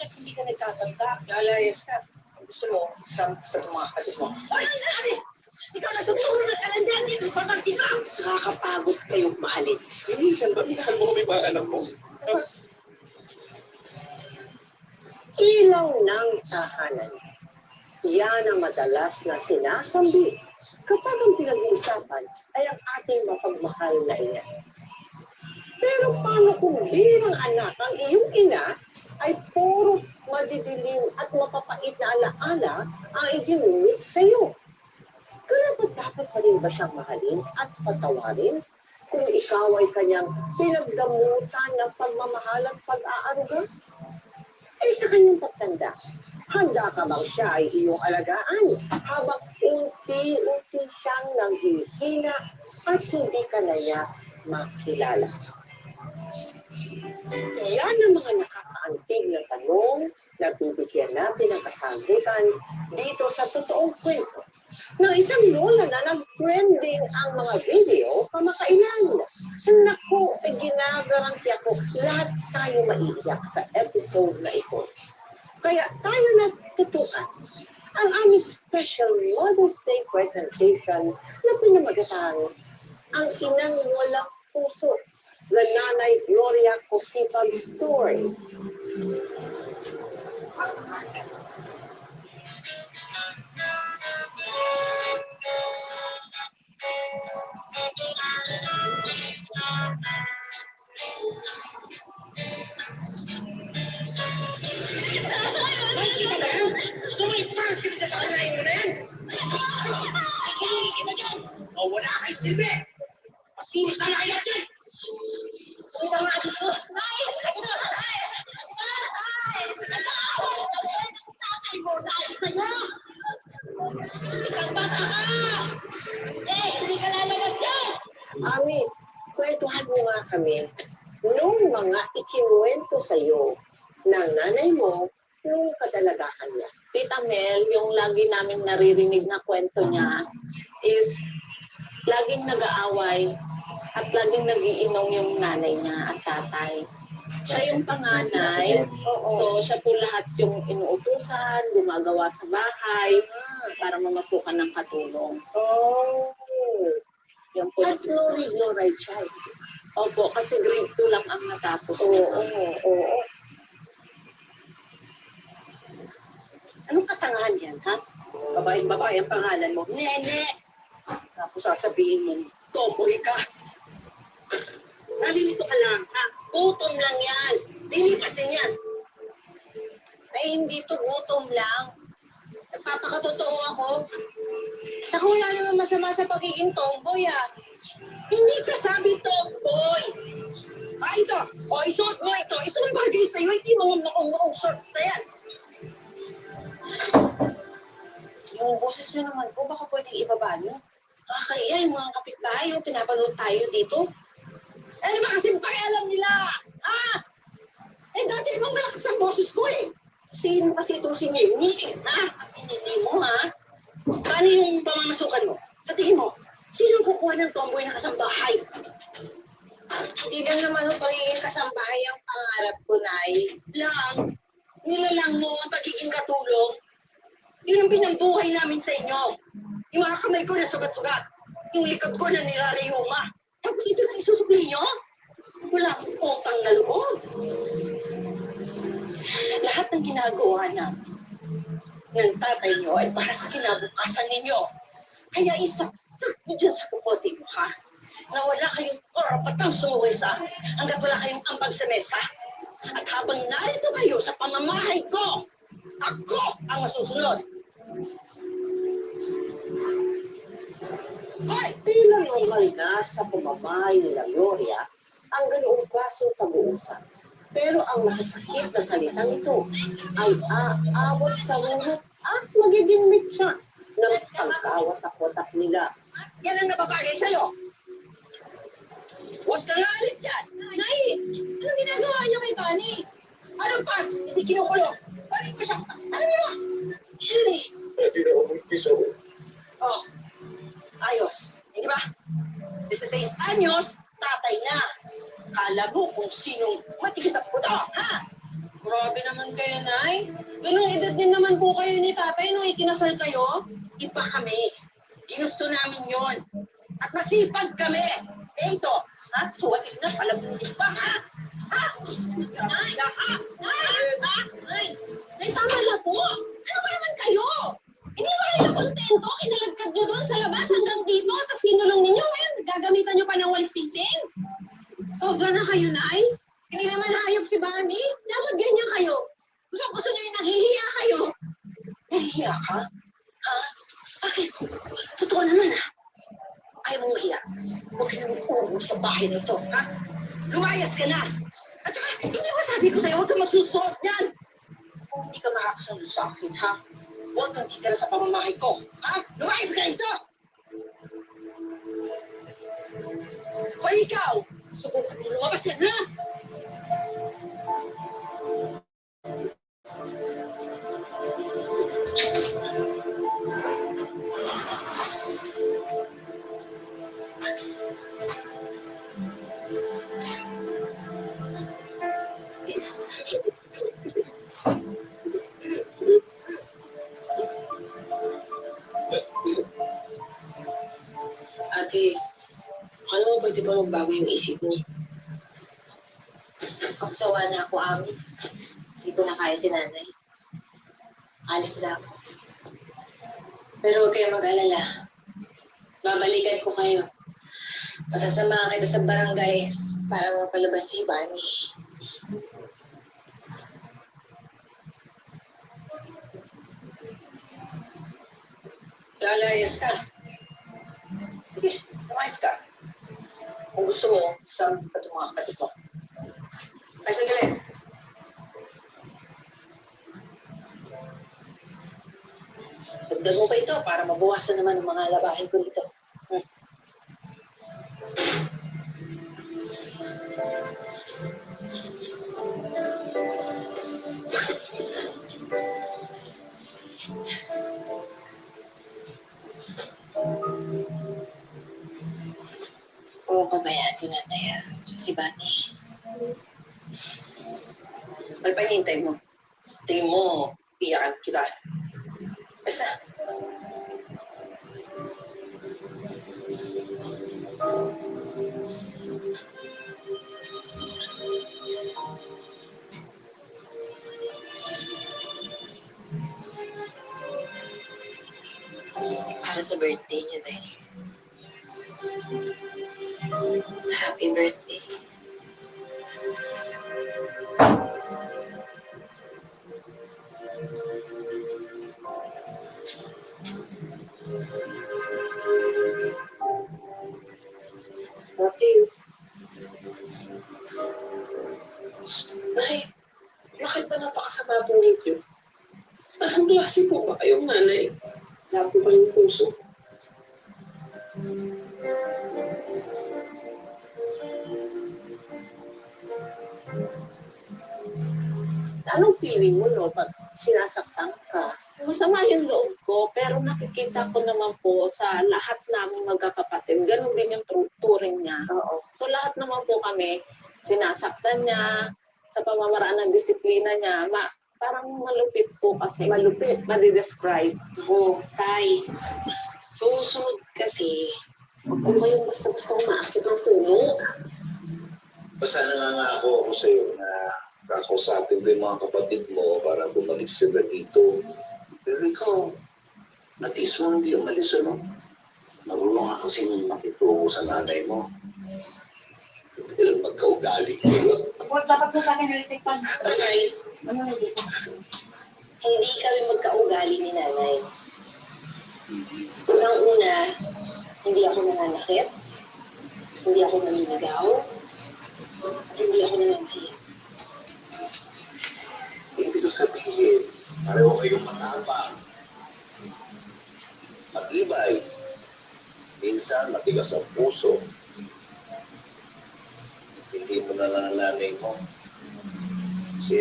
Hindi ka nagtatanda. Lalayas ka. Gusto mo, sa tumakatid mo. Ay, ikaw natuturo ng kalandang dito. Pamangkin ka. Nakakapagod kayong maalin. Minsan mo kami mga anak mo. Ilaw ng tahanan. Yan ang madalas na sinasambi kapag ang pinag-uusapan ay ang ating mapagmahal na ina. Pero paano kung bilang anak ang iyong ina ay puro madidilim at mapapait na alaala ang iginunit sa iyo? Kaya dapat pa rin ba siyang mahalin at patawarin kung ikaw ay kanyang pinagdamutan ng pagmamahal at pag-aaruga? Eh sa kanyang pagtanda, handa ka bang siya ay iyong alagaan habang unti-unti siyang nanghihina at hindi ka na niya makilala? Yan ang mga nakakaantig na tanong na bibigyan natin ng kasagutan dito sa totoong kwento ng isang lola na nag-trending ang mga video kamakailan. Naku, ginagaranti ako, lahat tayo maiiyak sa episode na ito. Kaya tayo na tutukan ang aming special Mother's Day presentation na pinamagatang ang inang walang puso na Nanay Gloria Cosipag story. Oh, wala kay silbi! Pasino sana kaya natin! Sino nga dito? Tatay mo dahil sa'yo! Isang bata ka! Hindi ka lalabas dyan! Ami, kwentuhan mo nga kami nung mga ikinuwento sa'yo ng nanay mo nung kadalagahan niya. Tita Mel, yung lagi namin naririnig na kwento niya is laging nag-aaway at laging nagiinom yung nanay niya at tatay. Siya yung panganay, so siya po lahat yung inuutusan, gumagawa sa bahay para mamasukan ng katulong. Oh, Yan po. at no right child. Opo, kasi grade 2 lang ang natapos. Oo. Anong katangahan yan, ha? Babae ang pangalan mo. Nene! Tapos sasabihin mo, tomboy ka. Nalilito ka lang, ha? Gutom lang yan. Lilipasin yan. Ay, hindi to gutom lang. Nagpapakatotoo ako. Saka wala naman masama sa pagiging tomboy, ah. Hindi ka sabi tomboy. Ito. Isuot mo ito. Ito ang bagay sa'yo. Hindi mo noong short na yan. Yung boses nyo naman po, baka pwedeng ibaba nyo. Nakakaya yung mga kapitbahay, pinapanood tayo dito. Eh, naman kasi pakialam nila. Dati namang malakas ang boses ko eh. Sino kasi itong si Mimi? At hindi mo, ha? Paano yung pamamasukan mo? Sa tingin mo, sino kukuha ng tomboy na kasambahay? Hindi lang naman ang pagiging kasambahay ang pangarap ko, Nay. Nilalang mo ang pagiging katulong. Yun ang pinambuhay namin sa inyo. Yung mga kamay ko na sugat-sugat. Yung likod ko na nirarayuma. Tapos ito lang isusukli nyo? Wala akong utang na loob. Lahat ng ginagawa ng tatay nyo ay para sa kinabukasan ninyo. Kaya isaksak nyo dyan sa kukote mo, ha? Na wala kayong karapatang sumuwi sa akin hanggat wala kayong ambag sa mesa. At habang narito kayo sa pamamahay ko, ako ang masusunod. Ay, tila normal na sa pamamahay nila Gloria ang ganoong klaseng pag-uusap. Pero ang masasakit na salitang ito ay aabot sa mulat at magiging mitsa ng pagkawatak-watak nila. Yan ang napapagay sa'yo. Huwag kang aalis yan. Nay, anong ginagawa niyo kay Bunny? Anong pa? Hindi kinukulong. Balik mo siya. Ano niyo ba? Shiri. Pwede na ako mag-piso. Oh, ayos. Hindi ba? 16 anyos, tatay na. Kala mo kung sinong matigas ang puto, ha? Grabe naman kayo, Nay. Ganong edad din naman po kayo ni tatay nung ikinasal kayo. Iba kami. Ginusto namin yon. At masipag kami. Eh ito, ha? Suwatin na, palabusin pa, ha? Ha? Nay! Ha? Nay! Nay, tama na po. Ano ba naman kayo? Hindi ba kayo kontento? Kinalagkad nyo doon sa labas hanggang dito, tapos kinulong ninyo. Ngayon, gagamitan nyo pa ng wall sticking? Sobra na kayo, Nay. Hindi naman hayop si Bunny. Dapat ganyan kayo. Gusto nyo yung naghihiya kayo. Nahihiya ka? Ha? Bakit? Totoo naman, ha? Ayaw mong mahiya. Huwag kang umuwi sa bahay nito, ha? Lumayas ka na! At saka, hindi ba sabi ko sa'yo, huwag kang magsusuot niyan! Kung hindi ka makakasunod sa akin, ha? Huwag kang titira sa pamamahay ko, ha? Lumayas ka rito! O ikaw! Subukan mo lumabas yan, ha? Ate, akala mo pwede ba magbago yung isip mo? Saksawa na ako, Ami. Hindi ko na kaya si nanay. Alis na ako. Pero huwag kayo mag-alala. Babalikan ko kayo. Pasasamahan kita sa barangay para mapalabas si Bunny. Lalayas ka. Sige, lumayas ka. Kung gusto mo, saan ka itong mga kapatid mo? Ay, sandali. Dagdag mo pa ito para mabawasan naman ang mga labahin ko dito. Oo ka ba yan, si nanay? Si Bunny? Ano pa hinihintay mo? Tingin mo, iyakan kita. Basta. Para sa birthday niyo, Day. Happy birthday. Okay. Nay, bakit ba napakasama po ninyo? Anong klase po ba kayong nanay? Labo ba yung puso? Anong feeling mo, no, pag sinasaktan ka? Masama yung loob ko, pero nakikita ko naman po sa lahat namin magkakapatid, ganun din yung turing niya. Oo. So lahat naman po kami, sinasaktan niya, sa pamamaraan ng disiplina niya, parang malupit po kasi. Malupit. Madi-describe. Oo, Tay. Susunod kasi, huwag ko kayong basta-basta umaakit ng puno. Basta nangangako ako sa'yo na kakausapin ko yung mga kapatid mo para bumalik sila dito. Pero ikaw, natis mo hindi umalis, ano? Marunong ako kasing makitungo sa nanay mo. Hindi lang magkaugali. Huwag dapat mo sa akin nalitikpan. Okay. Ano na dito? Hindi kami magkaugali ni nanay. Unang-una, hindi ako nananakit, hindi ako naninigaw, at hindi ako nananahit. Pareho kayong matapang. Matibay. Minsan, matigas ang puso. Hindi mo na nananay mo. Kasi,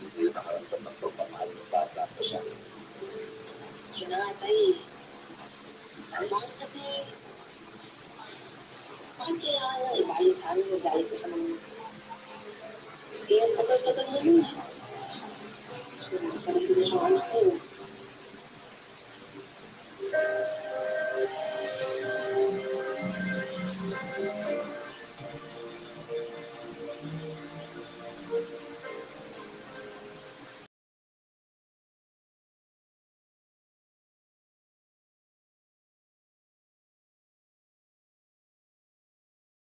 hindi yun nakaramdam ng pagmamahal ng bata ko sa akin. Yun na nga, tay. Bakit kasi, bakit kailangan na ibalit sa amin yung galit ko sa mga kaya tagal-tagal na yun. So, sarili na yung anak ko.